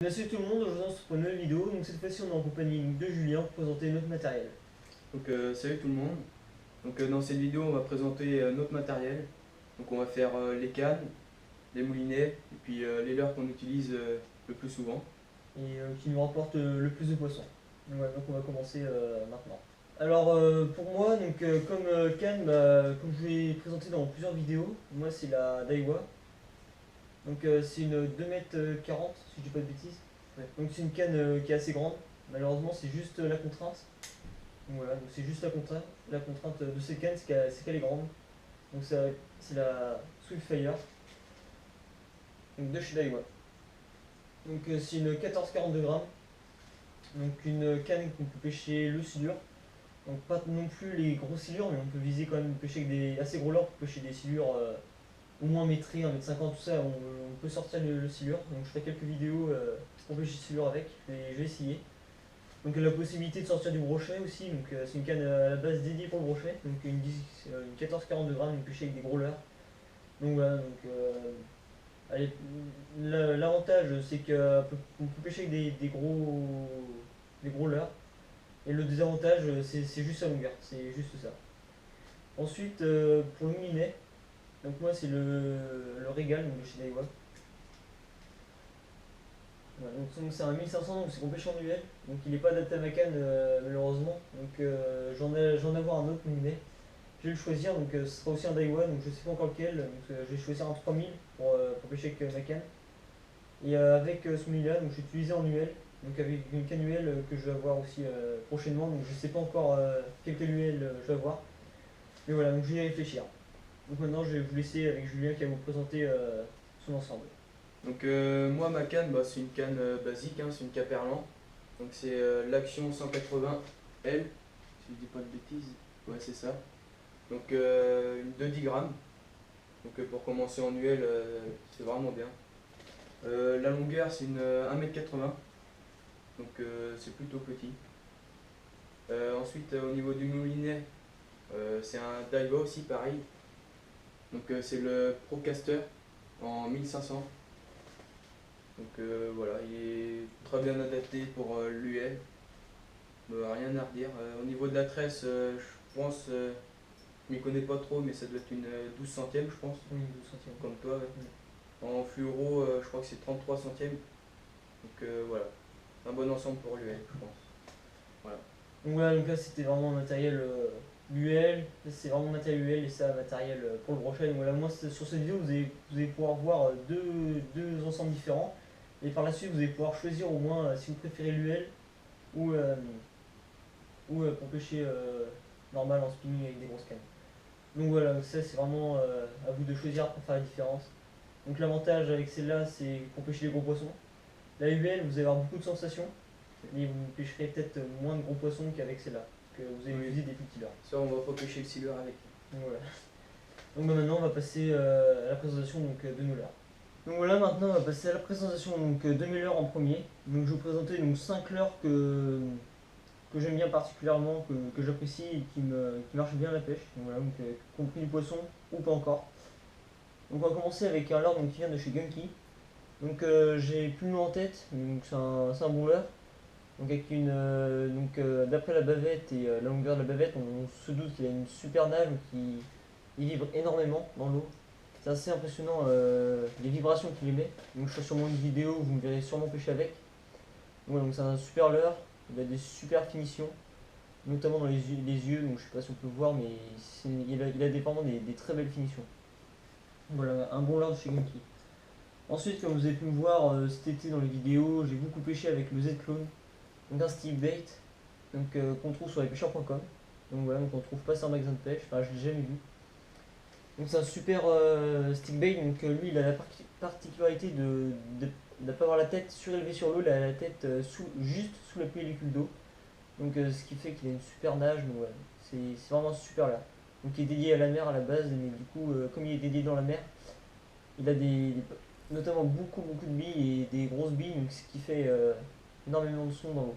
Salut tout le monde, aujourd'hui on se retrouve pour une nouvelle vidéo. Donc cette fois-ci on est en compagnie de Julien pour présenter notre matériel. Salut tout le monde. Dans cette vidéo on va présenter notre matériel. Donc on va faire les cannes, les moulinets et puis les leurres qu'on utilise le plus souvent. Et qui nous rapporte le plus de poissons. Donc, voilà, donc on va commencer maintenant. Alors pour moi, comme canne, comme je l'ai présenté dans plusieurs vidéos, moi c'est la Daiwa. C'est une 2,40 m si je dis pas de bêtises. Ouais. Donc c'est une canne qui est assez grande. Malheureusement c'est juste la contrainte. Donc voilà, donc c'est juste la contrainte de cette canne, c'est qu'elle est grande. Donc c'est la Swiftfire, donc de chez Daiwa. C'est une 14,42 grammes. Donc une canne qu'on peut pêcher le silure. Donc pas non plus les gros silures, mais on peut viser quand même pêcher avec des assez gros leurres pour pêcher des silures au moins 1 m, 1,50 m, tout ça, on peut sortir le silure. Donc je ferai quelques vidéos pour pêcher silure avec, et je vais essayer. Donc la possibilité de sortir du brochet aussi, donc c'est une canne à la base dédiée pour le brochet, donc une 14,42 grammes, une pêcher avec des gros leurres. Donc voilà, allez, l'avantage c'est qu'on peut pêcher avec des gros leurres. Et le désavantage c'est juste sa longueur, c'est juste ça. Ensuite pour le moulinet, donc moi c'est le Régal donc de chez Daiwa. Voilà, donc c'est un 1500, donc c'est qu'on pêche en duel. Donc il n'est pas adapté à ma canne malheureusement. J'en ai avoir un autre moulinet. Je vais le choisir, donc ce sera aussi un Daiwa, donc je sais pas encore lequel. Je vais choisir un 3000 pour pêcher avec ma canne. Et avec ce moulinet, donc je vais utiliser en UL, donc avec une canne UL que je vais avoir aussi prochainement. Donc je sais pas encore quelle UL je vais avoir. Mais voilà, donc je vais y réfléchir. Donc maintenant je vais vous laisser avec Julien qui va vous présenter son ensemble. Moi ma canne c'est une canne basique, hein, c'est une Caperlan. Donc c'est l'Action 180L, si je dis pas de bêtises. Ouais c'est ça. Une de 10 grammes. Pour commencer en UL c'est vraiment bien. La longueur c'est une 1,80 m. C'est plutôt petit. Ensuite au niveau du moulinet, c'est un Daiwa aussi pareil. C'est le Procaster en 1500. Voilà, il est très bien adapté pour l'UL. Rien à redire. Au niveau de la tresse, je pense, je m'y connais pas trop, mais ça doit être une 12 centième, je pense. Oui, 12 centièmes. Comme toi. Ouais. En fluoro, je crois que c'est 33 centièmes. Voilà, un bon ensemble pour l'UL, je pense. Voilà. Donc voilà, donc là c'était vraiment matériel UL, c'est vraiment matériel UL et ça matériel pour le brochet. Donc voilà, moi sur cette vidéo vous allez pouvoir voir deux ensembles différents. Et par la suite vous allez pouvoir choisir au moins si vous préférez l'UL ou, pour pêcher normal en spinning avec des grosses cannes. Donc voilà, donc ça c'est vraiment à vous de choisir pour faire la différence. Donc l'avantage avec celle-là c'est pour pêcher les gros poissons. La UL vous allez avoir beaucoup de sensations, mais vous pêcherez peut-être moins de gros poissons qu'avec celle-là, que vous allez utiliser des plus petits leurres. Ça on va pas pêcher le silure avec. Donc voilà. Donc maintenant on va passer à la présentation de nos leurres. Donc voilà, maintenant on va passer à la présentation de mes leurres en premier. Donc je vais vous présenter 5 leurres que j'aime bien particulièrement, que j'apprécie et qui marchent bien à la pêche. Donc voilà, compris du poisson ou pas encore. Donc on va commencer avec un leurre qui vient de chez Gunky. J'ai plus le nom en tête, donc c'est un bon leurre. D'après la bavette et la longueur de la bavette, on se doute qu'il a une super nage, il vibre énormément dans l'eau. C'est assez impressionnant les vibrations qu'il émet. Donc je ferai sûrement une vidéo où vous me verrez sûrement pêcher avec. Donc c'est un super leurre, il a des super finitions, notamment dans les yeux, donc je sais pas si on peut voir, mais il a vraiment des très belles finitions. Voilà, un bon leurre de chez Genki. Ensuite, comme vous avez pu me voir cet été dans les vidéos, j'ai beaucoup pêché avec le Z-Clone, donc un stick bait, qu'on trouve sur lespêcheurs.com. Donc voilà, donc on trouve pas ça en magasin de pêche, enfin je l'ai jamais vu. Donc c'est un super stick bait, lui il a la particularité de ne pas avoir la tête surélevée sur l'eau, il a la tête juste sous la pellicule d'eau. Ce qui fait qu'il a une super nage, donc voilà, c'est vraiment super là. Donc il est dédié à la mer à la base, mais du coup comme il est dédié dans la mer, il a notamment beaucoup de billes et des grosses billes, donc ce qui fait énormément de son dans l'eau.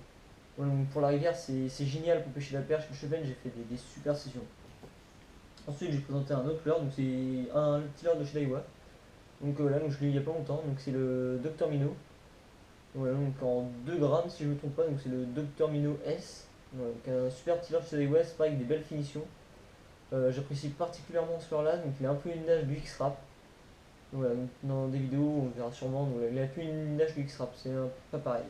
Voilà, donc pour la rivière c'est génial pour pêcher la perche, le cheven, j'ai fait des super sessions. Ensuite j'ai présenté un autre leurre, donc c'est un petit leurre de chez Daiwa. Donc je l'ai eu il y a pas longtemps, donc c'est le Dr Minnow. Voilà, donc en 2 grammes si je ne me trompe pas, donc c'est le Dr Mino S. Voilà, donc un super petit leurre chez West, pareil avec des belles finitions. J'apprécie particulièrement ce leurre là, donc il a un peu une nage du X-Rap. Voilà, donc dans des vidéos on verra sûrement, donc il a plus une nage du X-Rap, c'est pas pareil.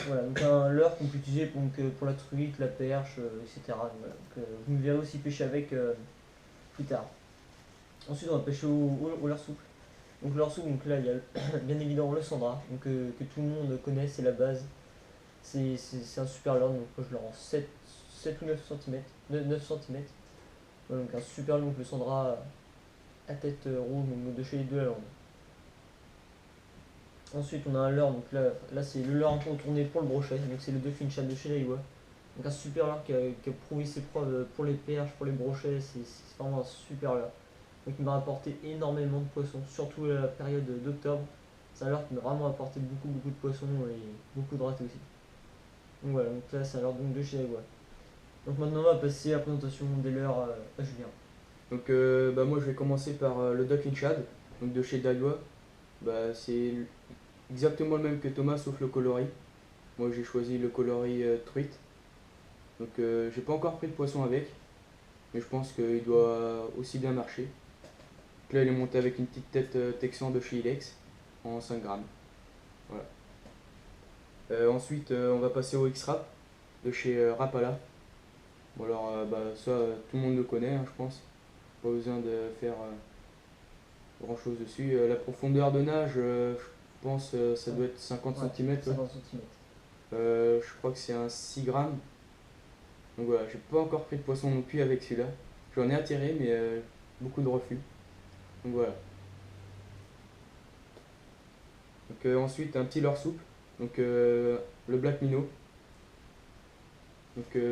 Voilà, donc un leurre qu'on peut utiliser pour la truite, la perche, etc. Donc, voilà, donc, vous me verrez aussi pêcher avec plus tard. Ensuite on va pêcher au leurre souple. Donc le leurre souple, donc là il y a bien évidemment le Sandra, donc, que tout le monde connaît, c'est la base. C'est un super leurre, donc moi je le rends 7 ou 9 cm. 9 cm. Voilà, donc un super long, le Sandra à tête ronde, donc de chez les deux à Lande. Ensuite on a un leurre, donc là c'est le leurre incontourné pour le brochet, donc c'est le Dauphine Chat de chez Daiwa. Donc un super leurre qui a prouvé ses preuves pour les perches, pour les brochets, c'est vraiment un super leurre. Donc il m'a apporté énormément de poissons, surtout à la période d'octobre. C'est un leurre qui m'a vraiment apporté beaucoup de poissons et beaucoup de ratés aussi. Donc voilà, donc là c'est un leurre donc de chez Daiwa. Donc maintenant on va passer à la présentation des leurres à Julien. Donc bah, moi je vais commencer par le Duck in Shad, donc de chez Daiwa. Bah, c'est exactement le même que Thomas sauf le coloris. Moi j'ai choisi le coloris truite. Donc j'ai pas encore pris de poisson avec, mais je pense qu'il doit aussi bien marcher. Donc là il est monté avec une petite tête Texan de chez Ilex en 5 grammes. Voilà. Ensuite on va passer au X-Rap de chez Rapala. Bon alors bah, ça tout le monde le connaît, hein, je pense. Pas besoin de faire grand chose dessus. La profondeur de nage, je pense ça doit être 50 Ouais, cm. 50 cm. Je crois que c'est un 6 grammes. Donc voilà, j'ai pas encore pris de poisson non plus avec celui-là. J'en ai attiré, mais beaucoup de refus. Donc voilà. Donc ensuite, un petit leurre souple. Donc le Black Minnow. Donc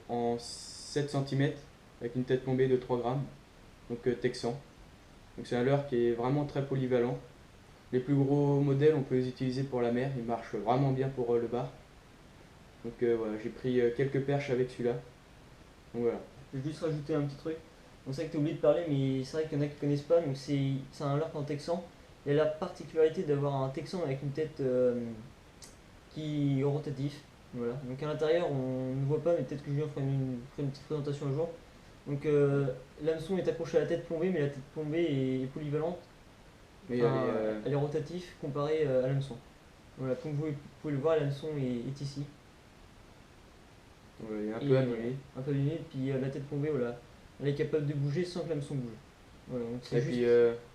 en 7 cm avec une tête tombée de 3 grammes. Donc texan. Donc c'est un leurre qui est vraiment très polyvalent. Les plus gros modèles, on peut les utiliser pour la mer. Ils marchent vraiment bien pour le bar. Donc voilà, j'ai pris quelques perches avec celui-là. Donc voilà. Je vais juste rajouter un petit truc. Donc c'est vrai que tu as oublié de parler, mais c'est vrai qu'il y en a qui ne connaissent pas. Donc c'est un leurre en texan. Il a la particularité d'avoir un texan avec une tête qui est rotatif. Voilà. Donc à l'intérieur, on ne voit pas, mais peut-être que Julien fera une petite présentation un jour. Donc l'hameçon est accroché à la tête plombée, mais la tête plombée est polyvalente. Mais Enfin, elle est rotative comparée à l'hameçon. Voilà, comme vous pouvez le voir, l'hameçon est ici. il est un Et peu abîmé. un peu allumée, puis la tête plombée, voilà. Elle est capable de bouger sans que l'hameçon bouge. Voilà, donc c'est Et juste. puis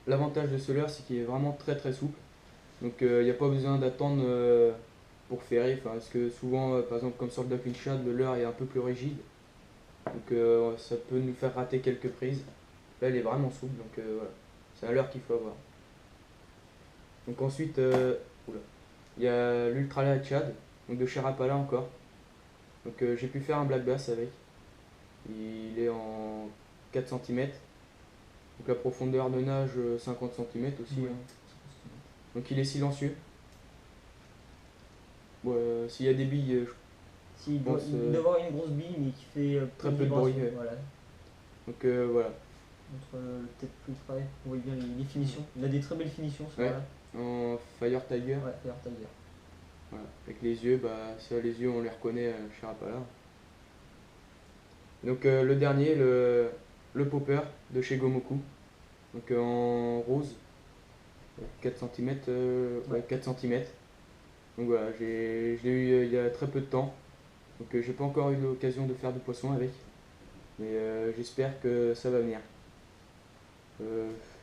l'avantage de ce leurre, c'est qu'il est vraiment très souple. Donc il n'y a pas besoin d'attendre pour ferrer. Enfin, parce que souvent, par exemple, comme sur le Duck Shad, le leurre est un peu plus rigide. Donc ça peut nous faire rater quelques prises. Là, il est vraiment souple. Donc voilà, c'est un leurre qu'il faut avoir. Donc ensuite, oula, il y a l'Ultra Light Shad, donc de chez Rapala encore. Donc j'ai pu faire un black bass avec. Il est en 4 cm. Donc la profondeur de nage 50 cm aussi. Ouais. Hein. Donc il est silencieux. Bon, s'il y a des billes, Si, je pense il doit avoir une grosse bille, mais qui fait très de peu de vibration. bruit. Ouais. Voilà. Donc voilà. Entre peut-être plus près, on voit bien les finitions. Il a des très belles finitions, ce Ouais. là. En Fire Tiger. Ouais, Fire Tiger. Voilà. Avec les yeux, bah ça, les yeux on les reconnaît chez Rapala. Donc le dernier, le Popper de chez Gomoku. Donc en rose. 4 cm. Ouais, 4 cm. Donc voilà, je l'ai eu il y a très peu de temps. Donc j'ai pas encore eu l'occasion de faire du poisson avec. Mais j'espère que ça va venir.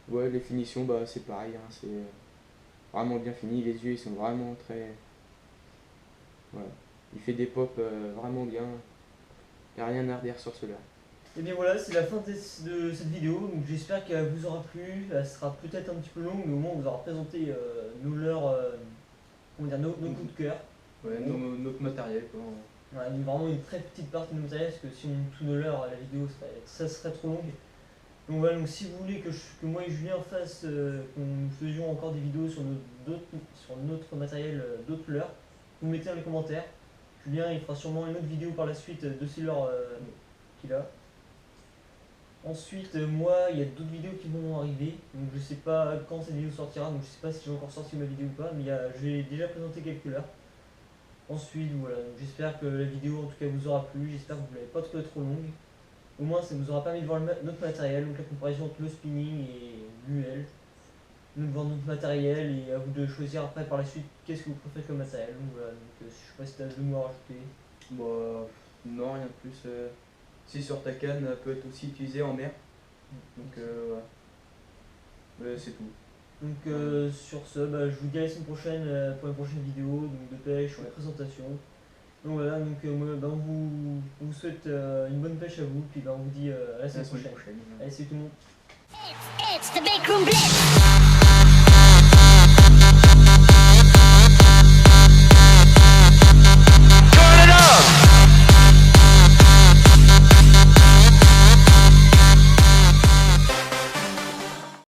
Ouais, les finitions, bah c'est pareil. Hein, c'est vraiment bien fini. Les yeux, ils sont vraiment très. Voilà. Il fait des pops vraiment bien. Il n'y a rien à redire sur cela. Et bien voilà, c'est la fin de cette vidéo. Donc j'espère qu'elle vous aura plu. Elle sera peut-être un petit peu longue, mais au moins on vous aura présenté nos leurs, comment dire, nos coups de cœur. Ouais, notre matériel quoi. Voilà, vraiment une très petite partie de nos matériel, parce que si on tout nos leurs, la vidéo ça serait trop longue. Donc voilà, donc si vous voulez que moi et Julien fasse, que nous faisions encore des vidéos sur notre matériel, d'autres leurs, vous mettez dans les commentaires. Julien il fera sûrement une autre vidéo par la suite de ces leurs qu'il a. Ensuite, moi, il y a d'autres vidéos qui vont arriver. Donc, je sais pas quand cette vidéo sortira. Donc, je sais pas si j'ai encore sorti ma vidéo ou pas. Mais j'ai déjà présenté quelques là. Ensuite, voilà. Donc, j'espère que la vidéo, en tout cas, vous aura plu. J'espère que vous ne l'avez pas trouvé trop longue. Au moins, ça vous aura permis de voir notre matériel. Donc, la comparaison entre le spinning et l'UL. Donc, voir notre matériel et à vous de choisir après par la suite qu'est-ce que vous préférez comme matériel. Donc, voilà. Donc, je sais pas si tu as deux mots à rajouter. Bah, non, rien de plus. Si sur ta canne, elle peut être aussi utilisée en mer. Donc voilà. C'est tout. Donc sur ce, je vous dis à la semaine prochaine pour une prochaine vidéo donc de pêche ou de présentation. Donc voilà, donc on vous souhaite une bonne pêche à vous, puis on vous dit à la semaine prochaine. prochaine. Allez, salut tout le monde. It's the big room blitz.